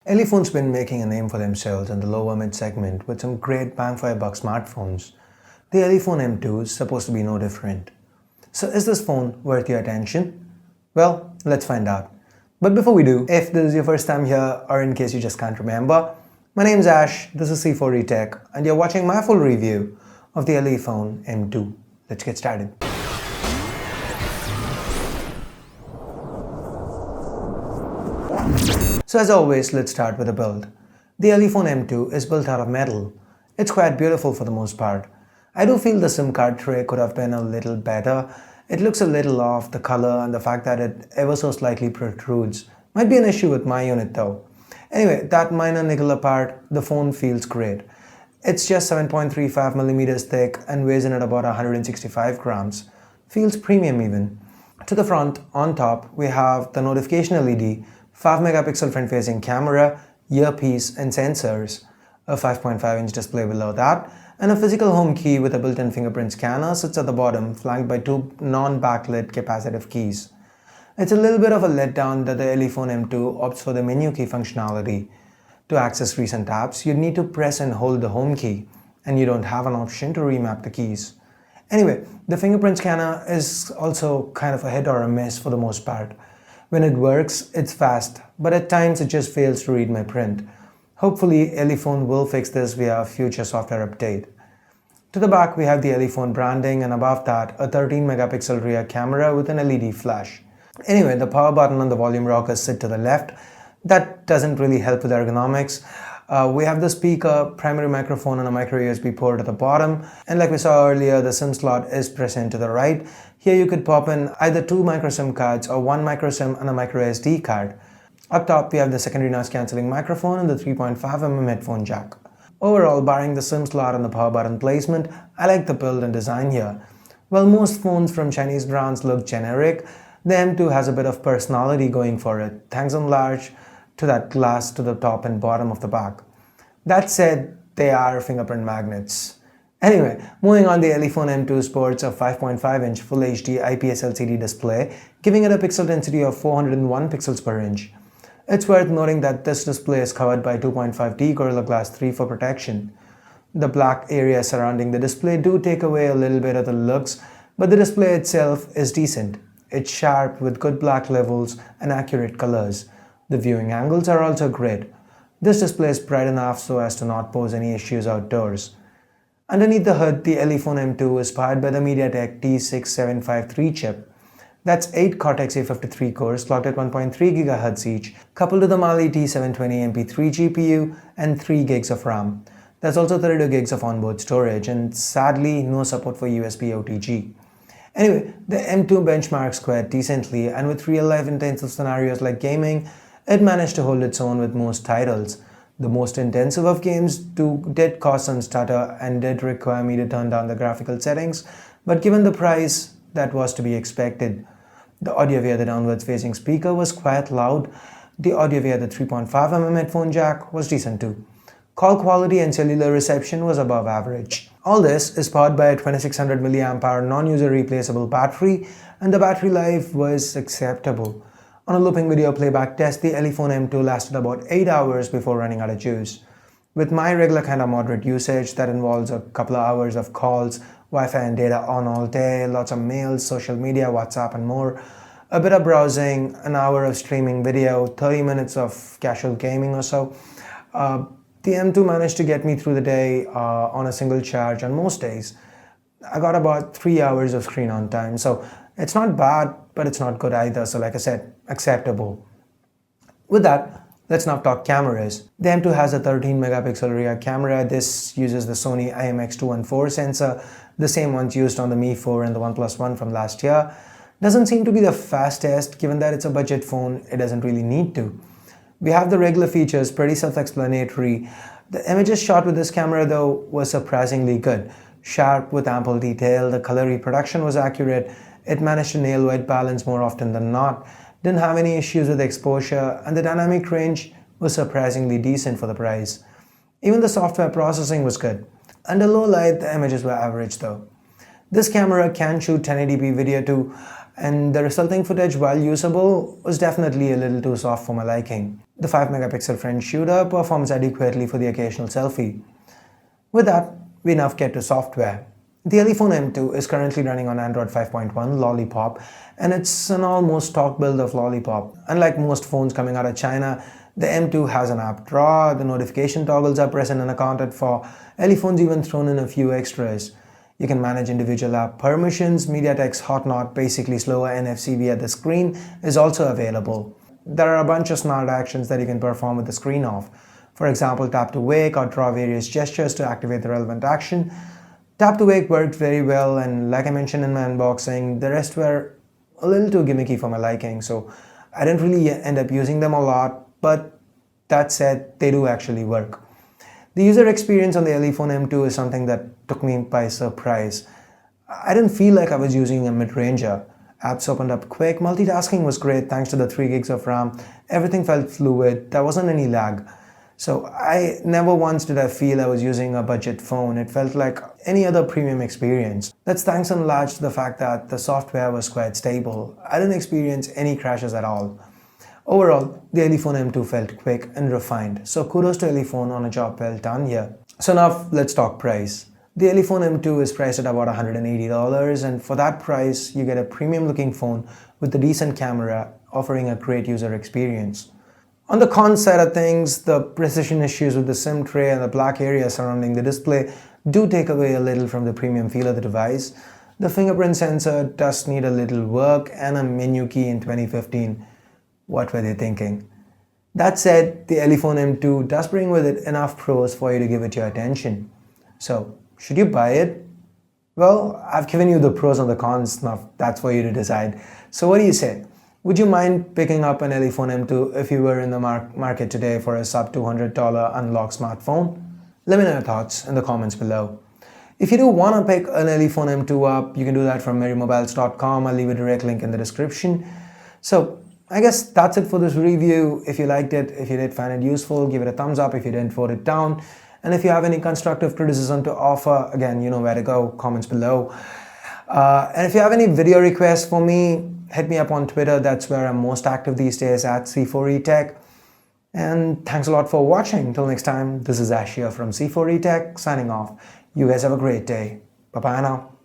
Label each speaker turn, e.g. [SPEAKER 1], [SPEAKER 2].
[SPEAKER 1] Elephone's been making a name for themselves in the lower mid segment with some great bang for your buck smartphones. The Elephone M2 is supposed to be no different. So is this phone worth your attention? Well, let's find out. But before we do, if this is your first time here or in case you just can't remember, my name is Ash, this is C4E Tech and you're watching my full review of the Elephone M2. Let's get started. So as always, let's start with the build. The Elephone M2 is built out of metal. It's quite beautiful for the most part. I do feel the SIM card tray could have been a little better. It looks a little off, the color and the fact that it ever so slightly protrudes. Might be an issue with my unit though. Anyway, that minor niggle apart, the phone feels great. It's just 7.35mm thick and weighs in at about 165 grams. Feels premium even. To the front, on top, we have the notification LED, 5-megapixel front-facing camera, earpiece and sensors, a 5.5-inch display below that, and a physical home key with a built-in fingerprint scanner sits at the bottom, flanked by two non-backlit capacitive keys. It's a little bit of a letdown that the Elephone M2 opts for the menu key functionality. To access recent apps, you'd need to press and hold the home key, and you don't have an option to remap the keys. Anyway, the fingerprint scanner is also kind of a hit or a miss for the most part. When it works, it's fast, but at times it just fails to read my print. Hopefully, Elephone will fix this via a future software update. To the back, we have the Elephone branding and above that, a 13-megapixel rear camera with an LED flash. Anyway, the power button and the volume rockers sit to the left. That doesn't really help with ergonomics. We have the speaker, primary microphone and a micro USB port at the bottom. And like we saw earlier, the SIM slot is present to the right. Here you could pop in either two micro SIM cards or one micro SIM and a micro SD card. Up top, we have the secondary noise cancelling microphone and the 3.5mm headphone jack. Overall, barring the SIM slot and the power button placement, I like the build and design here. While most phones from Chinese brands look generic, the M2 has a bit of personality going for it, thanks in large to that glass to the top and bottom of the back. That said, they are fingerprint magnets. Anyway, moving on, the Elephone M2 sports a 5.5-inch Full HD IPS LCD display, giving it a pixel density of 401 pixels per inch. It's worth noting that this display is covered by 2.5D Gorilla Glass 3 for protection. The black areas surrounding the display do take away a little bit of the looks, but the display itself is decent. It's sharp with good black levels and accurate colors. The viewing angles are also great. This display is bright enough so as to not pose any issues outdoors. Underneath the hood, the Elephone M2 is powered by the Mediatek T720 chip. That's 8 Cortex A53 cores clocked at 1.3 GHz each, coupled to the Mali T720 MP3 GPU and 3 gigs of RAM. There's also 32 gigs of onboard storage and sadly no support for USB Otg. Anyway, the M2 benchmarks quite decently, and with real-life intensive scenarios like gaming, it managed to hold its own with most titles. The most intensive of games did cause some stutter and did require me to turn down the graphical settings, but given the price, that was to be expected. The audio via the downwards facing speaker was quite loud. The audio via the 3.5mm headphone jack was decent too. Call quality and cellular reception was above average. All this is powered by a 2600 mAh non-user replaceable battery, and the battery life was acceptable. On a looping video playback test, the Elephone M2 lasted about 8 hours before running out of juice. With my regular kind of moderate usage that involves a couple of hours of calls, Wi-Fi and data on all day, lots of mails, social media, WhatsApp and more, a bit of browsing, an hour of streaming video, 30 minutes of casual gaming or so, the M2 managed to get me through the day on a single charge on most days. I got about 3 hours of screen on time, so it's not bad, but it's not good either, so like I said, acceptable. With that, let's now talk cameras. The M2 has a 13-megapixel rear camera. This uses the Sony IMX214 sensor, the same ones used on the Mi 4 and the OnePlus One from last year. Doesn't seem to be the fastest, given that it's a budget phone, it doesn't really need to. We have the regular features, pretty self-explanatory. The images shot with this camera though was surprisingly good. Sharp with ample detail, the color reproduction was accurate, it managed to nail white balance more often than not, didn't have any issues with exposure, and the dynamic range was surprisingly decent for the price. Even the software processing was good. Under low light, the images were average though. This camera can shoot 1080p video too, and the resulting footage, while usable, was definitely a little too soft for my liking. The 5 megapixel front shooter performs adequately for the occasional selfie. With that, we now get to software. The Elephone M2 is currently running on Android 5.1 Lollipop, and it's an almost stock build of Lollipop. Unlike most phones coming out of China, the M2 has an app drawer, the notification toggles are present and accounted for. Elephone's even thrown in a few extras. You can manage individual app permissions. Mediatek's hotnod, basically slower NFC via the screen, is also available. There are a bunch of smart actions that you can perform with the screen off. For example, tap to wake or draw various gestures to activate the relevant action. Tap to wake worked very well, and like I mentioned in my unboxing, the rest were a little too gimmicky for my liking, so I didn't really end up using them a lot, but that said, they do actually work. The user experience on the Elephone M2 is something that took me by surprise. I didn't feel like I was using a mid-ranger. Apps opened up quick, multitasking was great thanks to the 3 gigs of RAM, everything felt fluid, there wasn't any lag. So I never once did I feel I was using a budget phone. It felt like any other premium experience. That's thanks in large to the fact that the software was quite stable. I didn't experience any crashes at all. Overall, the Elephone M2 felt quick and refined. So kudos to Elephone on a job well done here. So now let's talk price. The Elephone M2 is priced at about $180, and for that price you get a premium looking phone with a decent camera offering a great user experience. On the cons side of things, the precision issues with the SIM tray and the black area surrounding the display do take away a little from the premium feel of the device. The fingerprint sensor does need a little work, and a menu key in 2015. What were they thinking? That said, the Elephone M2 does bring with it enough pros for you to give it your attention. So, should you buy it? Well, I've given you the pros and the cons, now that's for you to decide. So what do you say? Would you mind picking up an Elephone M2 if you were in the market today for a sub $200 unlocked smartphone? Let me know your thoughts in the comments below. If you do want to pick an Elephone M2 up, you can do that from merrymobiles.com. I'll leave a direct link in the description. So I guess that's it for this review. If you liked it, if you did find it useful, give it a thumbs up. If you didn't, vote it down. And if you have any constructive criticism to offer, again, you know where to go, comments below. And if you have any video requests for me, hit me up on Twitter. That's where I'm most active these days, at C4eTech. And thanks a lot for watching. Until next time, this is Ash here from C4eTech signing off. You guys have a great day. Bye-bye now.